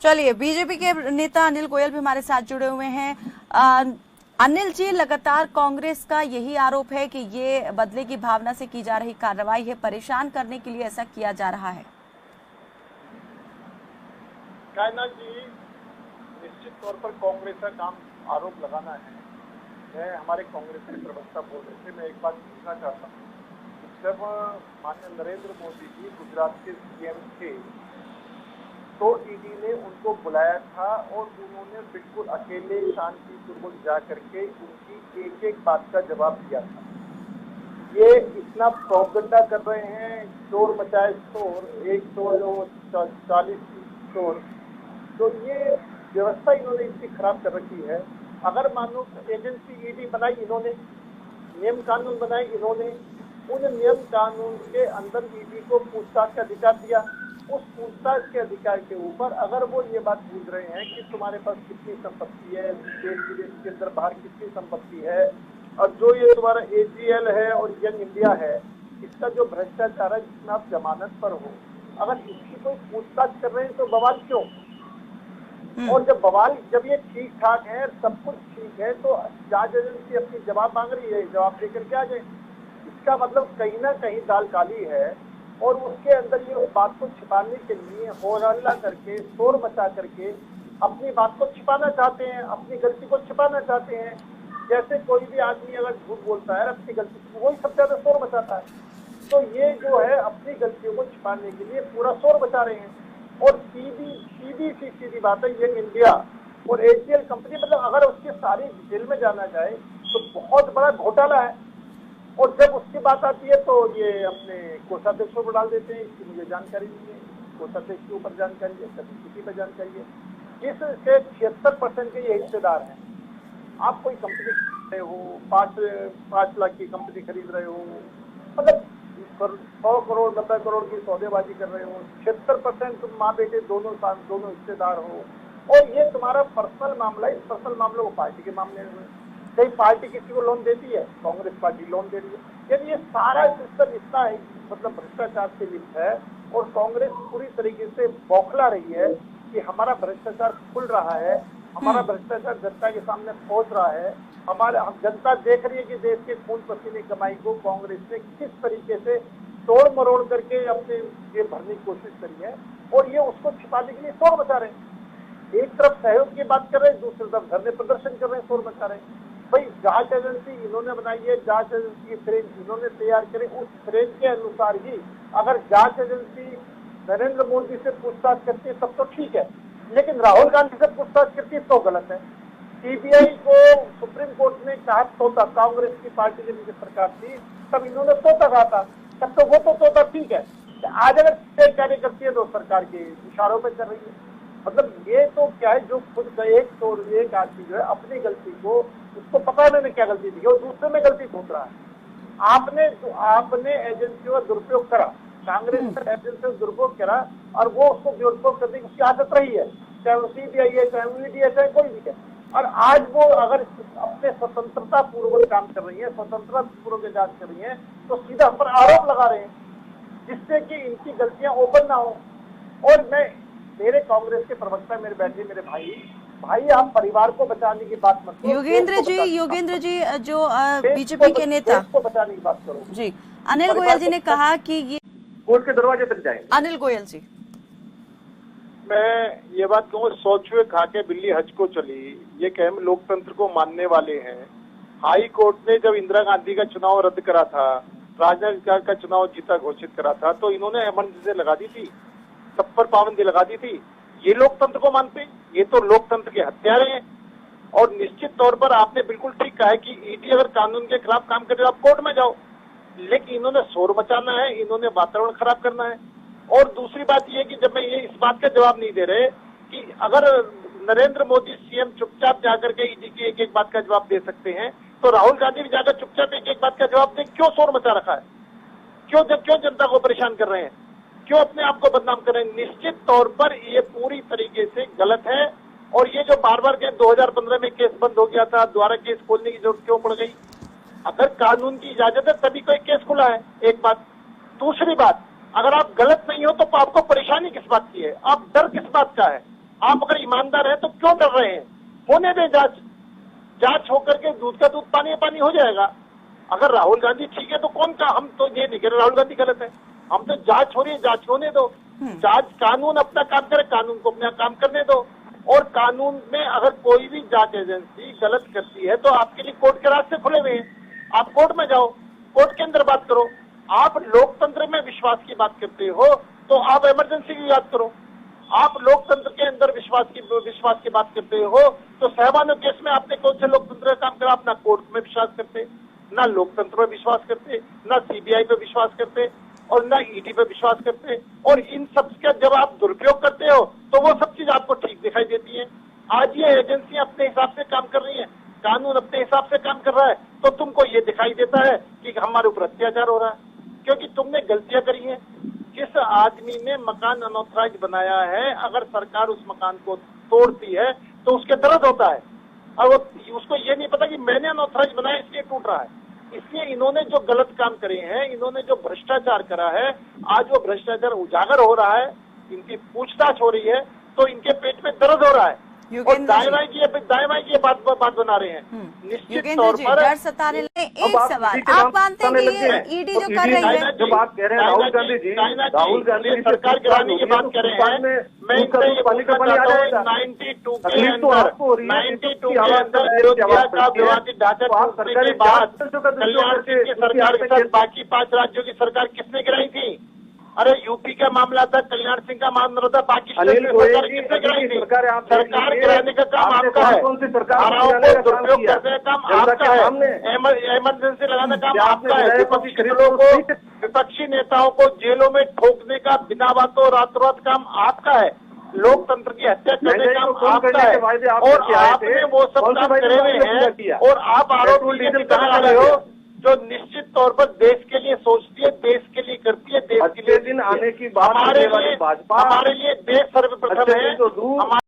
चलिए, बीजेपी के नेता अनिल गोयल भी हमारे साथ जुड़े हुए हैं। अनिल जी, लगातार कांग्रेस का यही आरोप है कि ये बदले की भावना से की जा रही कार्रवाई है, परेशान करने के लिए ऐसा किया जा रहा है। कायनात जी, निश्चित तौर पर कांग्रेस का काम आरोप लगाना है। मैं हमारे कांग्रेस के प्रवक्ता बोल रहे थे, मैं एक बात पूछना चाहता हूँ। जब माननीय नरेंद्र मोदी जी गुजरात के सीएम थे तो ईडी ने उनको बुलाया था और उन्होंने बिल्कुल अकेले शांतिपूर्वक जा करके उनकी एक एक बात का जवाब दिया था। ये इतना प्रोपेगेंडा कर रहे हैं, शोर मचाए शोर, एक शोर 40 शोर, तो ये व्यवस्था इन्होंने इतनी खराब कर रखी है। अगर मान लो एजेंसी ईडी बनाई इन्होंने, नियम कानून बनाए इन्होंने, उन नियम कानून के अंदर ईडी को पूछताछ का अधिकार दिया। उस पूछताछ के अधिकार के ऊपर अगर वो ये बात पूछ रहे हैं कि तुम्हारे पास कितनी संपत्ति है, देश विदेश के अंदर बाहर कितनी संपत्ति है, और जो ये तुम्हारा AGL है और यंग इंडिया है, इसका जो भ्रष्टाचार है जिसमें आप जमानत पर हो, अगर इसकी कोई पूछताछ कर रहे हैं तो बवाल क्यों? और जब ये ठीक ठाक है, सब कुछ ठीक है, तो जांच एजेंसी अपनी जवाब मांग रही है, जवाब देकर के आ जाए। इसका मतलब कहीं ना कहीं दाल काली है और उसके अंदर ये बात को छिपाने के लिए हो हल्ला करके, शोर मचा करके अपनी बात को छिपाना चाहते हैं, अपनी गलती को छिपाना चाहते हैं। जैसे कोई भी आदमी अगर झूठ बोलता है अपनी गलती को, वही सबसे ज्यादा शोर मचाता है। तो ये जो है अपनी गलतियों को छिपाने के लिए पूरा शोर मचा रहे हैं। और सीधी बात है, यंग इंडिया और AGL कंपनी, मतलब अगर उसकी सारी डिटेल में जाना जाए तो बहुत बड़ा घोटाला है। और जब उसकी बात आती है तो ये अपने कोषाध्यक्षों पर डाल देते हैं, इसकी मुझे जानकारी नहीं है, कोषाध्यक्ष के ऊपर जानकारी है, कभी किसी पर जानकारी है, जिससे 76% के ये हिस्सेदार हैं। आप कोई कंपनी खरीद रहे हो, 5 लाख की कंपनी खरीद रहे हो, मतलब 100 करोड़ 90 करोड़ की सौदेबाजी कर रहे हो, 76% तुम माँ बेटे दोनों हिस्सेदार हो, और ये तुम्हारा पर्सनल मामला है। इस पर्सनल मामले को पार्टी के मामले में, कई पार्टी किसी को लोन देती है, कांग्रेस पार्टी लोन दे रही है। यदि ये सारा सिस्टम इतना है मतलब भ्रष्टाचार से लिप्त है और कांग्रेस पूरी तरीके से बौखला रही है कि हमारा भ्रष्टाचार खुल रहा है, हमारा भ्रष्टाचार जनता के सामने पहुंच रहा है, जनता देख रही है कि देश के खून पसीने कमाई को कांग्रेस ने किस तरीके से तोड़ मरोड़ करके अपने ये भरने की कोशिश करी है, और ये उसको छिपाने के लिए शोर मचा रहे हैं। एक तरफ सहयोग की बात कर रहे हैं, दूसरी तरफ धरने प्रदर्शन कर रहे हैं, शोर मचा रहे हैं। भाई जांच एजेंसी इन्होंने बनाई है, जांच एजेंसी की फ्रेम इन्होंने तैयार करे, उस फ्रेम के अनुसार ही अगर जांच एजेंसी नरेंद्र मोदी से पूछताछ करती है तब तो ठीक है, लेकिन राहुल गांधी से पूछताछ करती है तो गलत है। CBI को सुप्रीम कोर्ट ने कहा तोता, कांग्रेस की पार्टी जब की सरकार थी तब इन्होंने तोता कहा था, तब तो वो तो तोता ठीक है। आज अगर कार्य करती है तो सरकार के इशारों पर कर रही है। मतलब ये तो क्या है, जो खुद एक आदमी जो है अपनी गलती को, उसको पता है मैंने क्या गलती थी, और दूसरे में गलती ढूंढ रहा है। आपने एजेंसियों का दुरुपयोग करा, कांग्रेस ने एजेंसी का दुरुपयोग करा, और वो उसको दुरुपयोग करने की उसकी आदत रही है, चाहे वो CBI है, चाहे वो ED है, चाहे कोई भी है। और आज वो अगर अपने स्वतंत्रता पूर्वक काम कर रही है, स्वतंत्रता पूर्वक जांच कर रही है, तो सीधा हम पर आरोप लगा रहे हैं जिससे कि इनकी गलतियां ओपन ना हो। और मेरे कांग्रेस के प्रवक्ता, मेरे बैठे मेरे भाई आप परिवार को बचाने की बात मत करो। योगेंद्र जी जो बीजेपी के नेता को बचाने की बात करो जी, अनिल गोयल जी ने कहा कि ये कोर्ट के दरवाजे तक जाएंगे। अनिल गोयल जी, मैं ये बात कहूँ, 100 चूहे खा के बिल्ली हज को चली, ये कह हम लोकतंत्र को मानने वाले हैं। हाई कोर्ट ने जब इंदिरा गांधी का चुनाव रद्द करा था, राजनाथ का चुनाव जीता घोषित करा था, तो इन्होंने एमरजेंसी लगा दी थी, सब पर पाबंदी लगा दी थी। ये लोकतंत्र को मानते? ये तो लोकतंत्र के हत्यारे हैं। और निश्चित तौर पर आपने बिल्कुल ठीक कहा है कि ईडी अगर कानून के खिलाफ काम करे आप कोर्ट में जाओ, लेकिन इन्होंने शोर मचाना है, इन्होंने वातावरण खराब करना है। और दूसरी बात यह कि जब मैं ये इस बात का जवाब नहीं दे रहे कि अगर नरेंद्र मोदी CM चुपचाप जाकर के ईडी की एक एक बात का जवाब दे सकते हैं, तो राहुल गांधी भी जाकर चुपचाप एक एक बात का जवाब दें। क्यों शोर मचा रखा है? क्यों जनता को परेशान कर रहे हैं? क्यों अपने आप को बदनाम कर रहे हैं? निश्चित तौर पर ये पूरी तरीके से गलत है। और ये जो बार के 2015 में केस बंद हो गया था, दोबारा केस खोलने की जरूरत क्यों पड़ गई? अगर कानून की इजाजत है तभी कोई केस खुला है, एक बात। दूसरी बात, अगर आप गलत नहीं हो तो आपको परेशानी किस बात की है? आप डर किस बात का है? आप अगर ईमानदार हैं तो क्यों डर रहे हैं? होने दें जांच होकर के दूध का दूध पानी पानी हो जाएगा। अगर राहुल गांधी ठीक है तो कौन का, हम तो ये नहीं कह रहे राहुल गांधी गलत है, हम तो जांच हो रही है, जांच होने दो। जांच, कानून अपना काम करे, कानून को अपना काम करने दो। और कानून में अगर कोई भी जांच एजेंसी गलत करती है तो आपके लिए कोर्ट के रास्ते खुले हुए हैं, आप कोर्ट में जाओ, कोर्ट के अंदर बात करो। आप लोकतंत्र में विश्वास की बात करते हो तो आप इमरजेंसी की बात करो। आप लोकतंत्र के अंदर विश्वास की बात करते हो तो सहबानो केस में आपने कौन से लोकतंत्र का काम करा? आप ना कोर्ट में विश्वास करते, ना लोकतंत्र पर विश्वास करते, ना सीबीआई पे विश्वास करते और ना ईडी पे विश्वास करते। और इन सब का जब आप दुरुपयोग करते हो तो वो सब चीज आपको ठीक दिखाई देती है। आज ये एजेंसियां अपने हिसाब से काम कर रही है, कानून अपने हिसाब से काम कर रहा है, तो तुमको ये दिखाई देता है कि हमारे ऊपर अत्याचार हो रहा है क्योंकि तुमने गलतियां करी हैं। जिस आदमी ने मकान अनऑथराइज बनाया है, अगर सरकार उस मकान को तोड़ती है तो उसके दर्द होता है और वो उसको ये नहीं पता कि मैंने अनऑथराइज बनाया इसलिए टूट रहा है। इसलिए इन्होंने जो गलत काम करे हैं, इन्होंने जो भ्रष्टाचार करा है, आज वो भ्रष्टाचार उजागर हो रहा है, इनकी पूछताछ हो रही है तो इनके पेट में दर्द हो रहा है और दाएं की ये बात बना रहे हैं। निश्चित तौर पर डर सताने लगे। एक सवाल, आप मानते हैं कि ईडी जो कर रही है, जो बात कह रहे हैं राहुल गांधी जी सरकार गिराने की बात कर रहे हैं, मैं पानी का पानी आ जाएगा। 92 के अंदर अयोध्या का विवादित ढांचा टूटने के बाद कल्याण सिंह की सरकार के साथ बाकी 5 राज्यों की सरकार किसने गिराई थी? अरे यूपी का मामला था, कल्याण सिंह का मामला था, बाकी सरकार किसने गिराई थी? सरकार गिराने का काम आपका है, धाराओं को दुरुपयोग करने का काम आपका है, इमरजेंसी लगाने का काम आपका है, विपक्षी नेताओं को जेलों में ठोकने का बिना बातों रातों रात काम आपका है, लोकतंत्र की हत्या करने का काम आपका है और आपने वो सब काम करे हुए हैं और आप आरोप लगा रहे हो जो निश्चित तौर पर देश के लिए सोचती है, देश के लिए करती है, देश के लिए दिन आने की बात हमारे लिए देश सर्वप्रथम है।